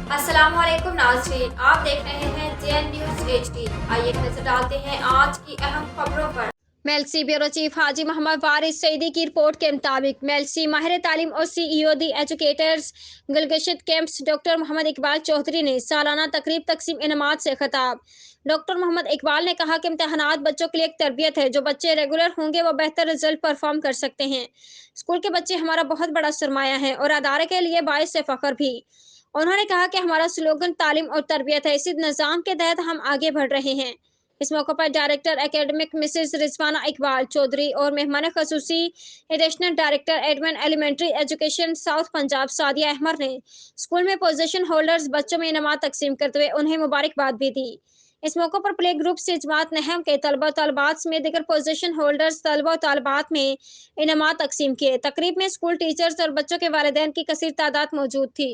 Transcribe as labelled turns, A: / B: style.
A: अस्सलाम वालेकुम नाज़रीन, आप देख रहे हैं जेएन न्यूज़ HD। आइए नजर डालते हैं आज की अहम खबरों पर। मेलसी ब्यूरो चीफ हाजी मोहम्मद वारिस सईदी की रिपोर्ट के मुताबिक मेलसी माहिर तालीम और CEO the educators Gilgit campus doctor Muhammad Iqbal Chaudhry ने सालाना तकरीब तकसीम इनामात से खिताब। डॉक्टर मोहम्मद इकबाल ने कहा कि इम्तहानात बच्चों के लिए एक तरबियत है। जो बच्चे रेगुलर होंगे वो बेहतर रिजल्ट परफॉर्म कर सकते हैं। स्कूल के बच्चे हमारा बहुत बड़ा सरमाया है और अदारे के लिए बाइस से फख्र भी। उन्होंने कहा कि हमारा स्लोगन तालीम और तरबियत है। इसी निज़ाम के तहत हम आगे बढ़ रहे हैं। इस मौके पर director academic Mrs Rizwana Iqbal Chaudhry और मेहमान खसूसी additional director admin elementary education south Punjab Sadia Ahmed ने स्कूल में पोजीशन होल्डर्स बच्चों में इनामात तकसीम करते हुए उन्हें मुबारकबाद भी दी। इस मौके पर प्ले ग्रुप से जमात नहम के तलबा तलबात में दिगर पोजीशन होल्डर्स तलबा तलबात में इनामात तकसीम किए। तकरीब में स्कूल टीचर्स और बच्चों के वालिदैन की कसीर तादाद मौजूद थी।